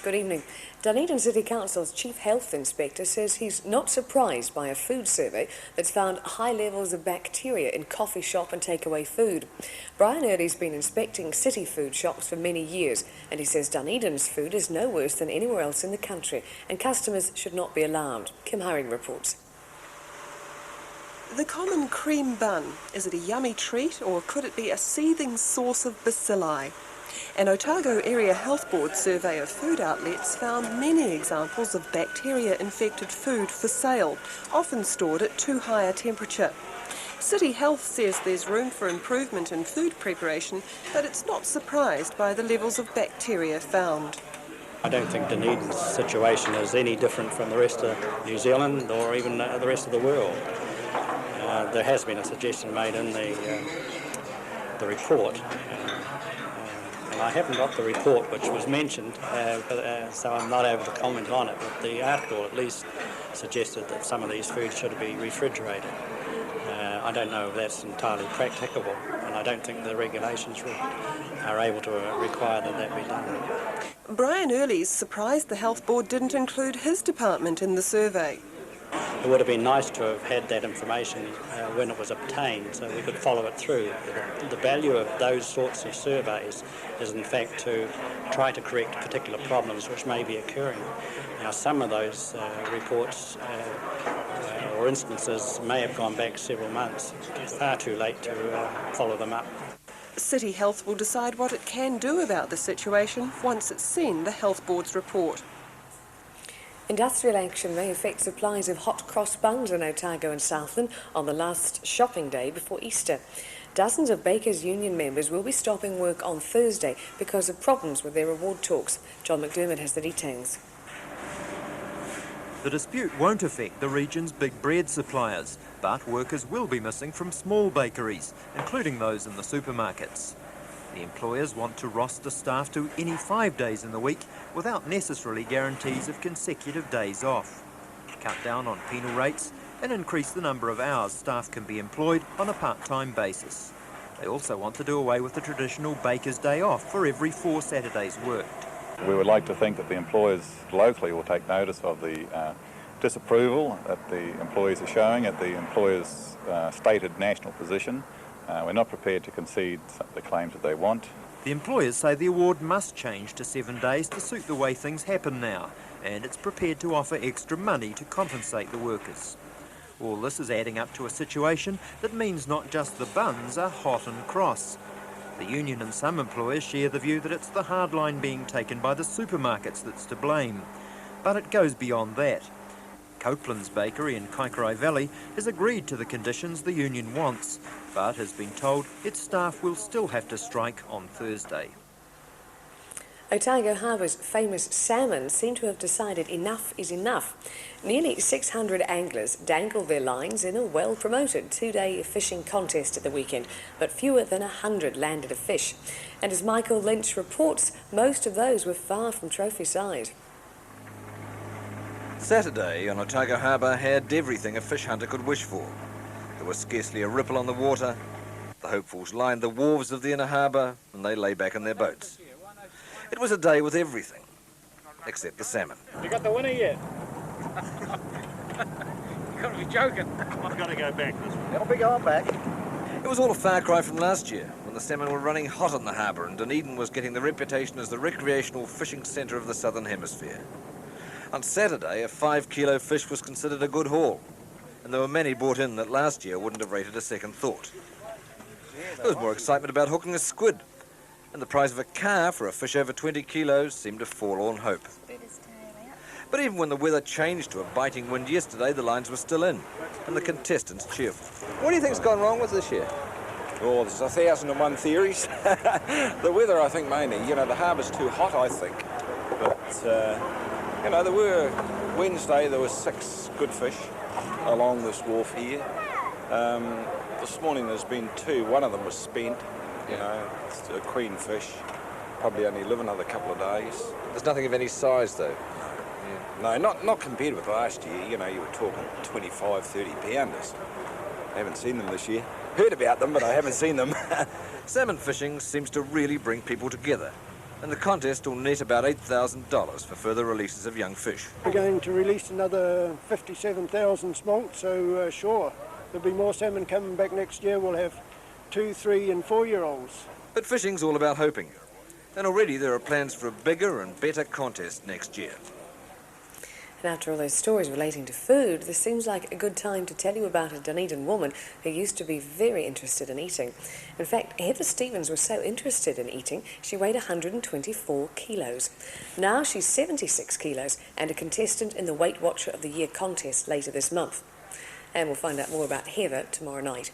Good evening. Dunedin City Council's Chief Health Inspector says he's not surprised by a food survey that's found high levels of bacteria in coffee shop and takeaway food. Brian Early's been inspecting city food shops for many years, and he says Dunedin's food is no worse than anywhere else in the country, and customers should not be alarmed. Kim Haring reports. The common cream bun, is it a yummy treat or could it be a seething source of bacilli? An Otago Area Health Board survey of food outlets found many examples of bacteria-infected food for sale, often stored at too high a temperature. City Health says there's room for improvement in food preparation, but it's not surprised by the levels of bacteria found. I don't think Dunedin's situation is any different from the rest of New Zealand or even the rest of the world. There has been a suggestion made in the report. And I haven't got the report which was mentioned, so I'm not able to comment on it, but the article at least suggested that some of these foods should be refrigerated. I don't know if that's entirely practicable, and I don't think the regulations are able to require that be done. Brian Early's surprised the Health Board didn't include his department in the survey. It would have been nice to have had that information when it was obtained so we could follow it through. The value of those sorts of surveys is in fact to try to correct particular problems which may be occurring. Now some of those reports or instances may have gone back several months. It's far too late to follow them up. City Health will decide what it can do about the situation once it's seen the Health Board's report. Industrial action may affect supplies of hot cross buns in Otago and Southland on the last shopping day before Easter. Dozens of Bakers Union members will be stopping work on Thursday because of problems with their award talks. John McDermott has the details. The dispute won't affect the region's big bread suppliers, but workers will be missing from small bakeries, including those in the supermarkets. The employers want to roster staff to any 5 days in the week without necessarily guarantees of consecutive days off, cut down on penal rates and increase the number of hours staff can be employed on a part-time basis. They also want to do away with the traditional baker's day off for every 4 Saturdays worked. We would like to think that the employers locally will take notice of the disapproval that the employees are showing at the employers' stated national position. We're not prepared to concede the claims that they want. The employers say the award must change to 7 days to suit the way things happen now, and it's prepared to offer extra money to compensate the workers. All this is adding up to a situation that means not just the buns are hot and cross. The union and some employers share the view that it's the hard line being taken by the supermarkets that's to blame. But it goes beyond that. Copeland's Bakery in Kaikorai Valley has agreed to the conditions the union wants, but has been told its staff will still have to strike on Thursday. Otago Harbour's famous salmon seem to have decided enough is enough. Nearly 600 anglers dangled their lines in a well-promoted 2-day fishing contest at the weekend, but fewer than 100 landed a fish. And as Michael Lynch reports, most of those were far from trophy size. Saturday on Otago Harbour had everything a fish hunter could wish for. There was scarcely a ripple on the water. The hopefuls lined the wharves of the inner harbour and they lay back in their boats. It was a day with everything, except the salmon. You got the winner yet? You got to be joking. I've got to go back this way. I'll be going back. It was all a far cry from last year, when the salmon were running hot on the harbour and Dunedin was getting the reputation as the recreational fishing centre of the Southern Hemisphere. On Saturday, a 5-kilo fish was considered a good haul, and there were many brought in that last year wouldn't have rated a second thought. There was more excitement about hooking a squid, and the price of a car for a fish over 20 kilos seemed to fall on hope. But even when the weather changed to a biting wind yesterday, the lines were still in, and the contestants cheerful. What do you think's gone wrong with this year? Oh, there's 1,001 theories. The weather, I think, mainly. You know, the harbour's too hot, I think. But, you know, Wednesday there were 6 good fish along this wharf here. This morning there's been 2. One of them was spent, you know, it's a queen fish. Probably only live another couple of days. There's nothing of any size, though. No, not compared with last year. You know, you were talking 25, 30 pounders. I haven't seen them this year. Heard about them, but I haven't seen them. Salmon fishing seems to really bring people together. and the contest will net about $8,000 for further releases of young fish. We're going to release another 57,000 smolt, so sure, there'll be more salmon coming back next year. We'll have 2, 3 and 4-year-olds. But fishing's all about hoping, and already there are plans for a bigger and better contest next year. And after all those stories relating to food, this seems like a good time to tell you about a Dunedin woman who used to be very interested in eating. In fact, Heather Stevens was so interested in eating, she weighed 124 kilos. Now she's 76 kilos and a contestant in the Weight Watcher of the Year contest later this month. And we'll find out more about Heather tomorrow night.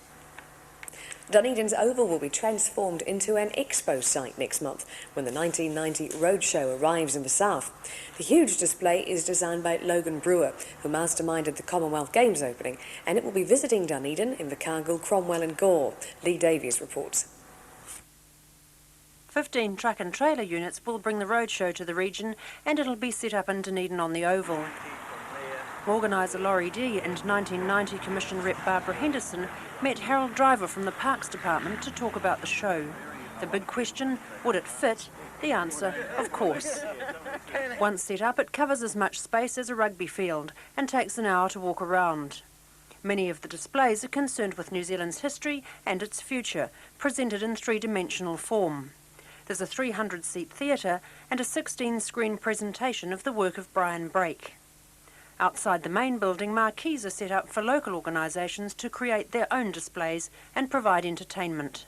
Dunedin's Oval will be transformed into an expo site next month when the 1990 Roadshow arrives in the south. The huge display is designed by Logan Brewer, who masterminded the Commonwealth Games opening, and it will be visiting Dunedin, Invercargill, Cromwell and Gore. Lee Davies reports. 15 truck and trailer units will bring the roadshow to the region, and it'll be set up in Dunedin on the Oval. Organiser Laurie D and 1990 Commission Rep Barbara Henderson met Harold Driver from the Parks Department to talk about the show. The big question, would it fit? The answer, of course. Once set up, it covers as much space as a rugby field and takes an hour to walk around. Many of the displays are concerned with New Zealand's history and its future, presented in three-dimensional form. There's a 300-seat theatre and a 16-screen presentation of the work of Brian Brake. Outside the main building, marquees are set up for local organisations to create their own displays and provide entertainment.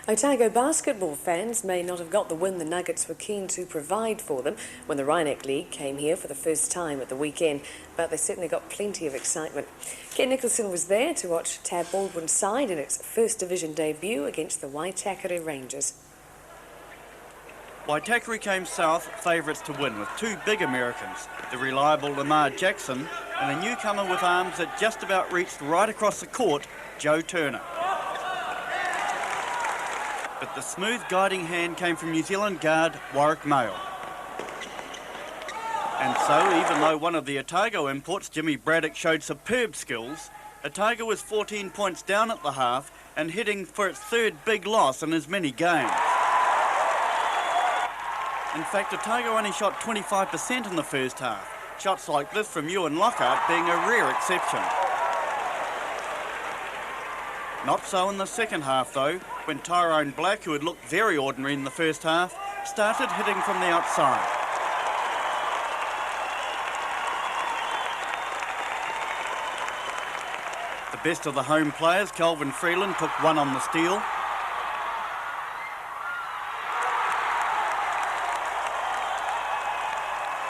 Otago basketball fans may not have got the win the Nuggets were keen to provide for them when the Rhineck League came here for the first time at the weekend, but they certainly got plenty of excitement. Ken Nicholson was there to watch Tab Baldwin's side in its First Division debut against the Waitakere Rangers. Waitakere came south favourites to win with two big Americans, the reliable Lamar Jackson and a newcomer with arms that just about reached right across the court, Joe Turner. But the smooth guiding hand came from New Zealand guard Warwick Mail. And so, even though one of the Otago imports, Jimmy Braddock, showed superb skills, Otago was 14 points down at the half and heading for its third big loss in as many games. In fact, Otago only shot 25% in the first half. Shots like this from Ewan Lockhart being a rare exception. Not so in the second half, though, when Tyrone Black, who had looked very ordinary in the first half, started hitting from the outside. The best of the home players, Calvin Freeland, took one on the steal.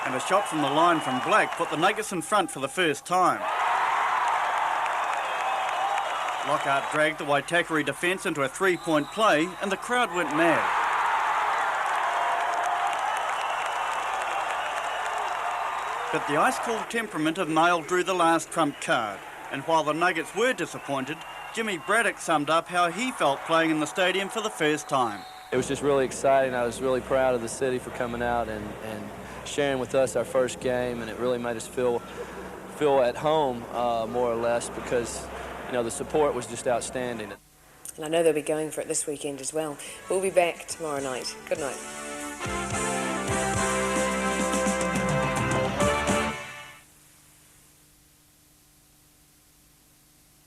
And a shot from the line from Black put the Nuggets in front for the first time. Lockhart dragged the Waitakere defence into a three-point play and the crowd went mad. But the ice-cold temperament of Mail drew the last trump card, and while the Nuggets were disappointed, Jimmy Braddock summed up how he felt playing in the stadium for the first time. It was just really exciting. I was really proud of the city for coming out and sharing with us our first game, and it really made us feel at home, more or less, because, you know, the support was just outstanding. And I know they'll be going for it this weekend as well. We'll be back tomorrow night. Good night.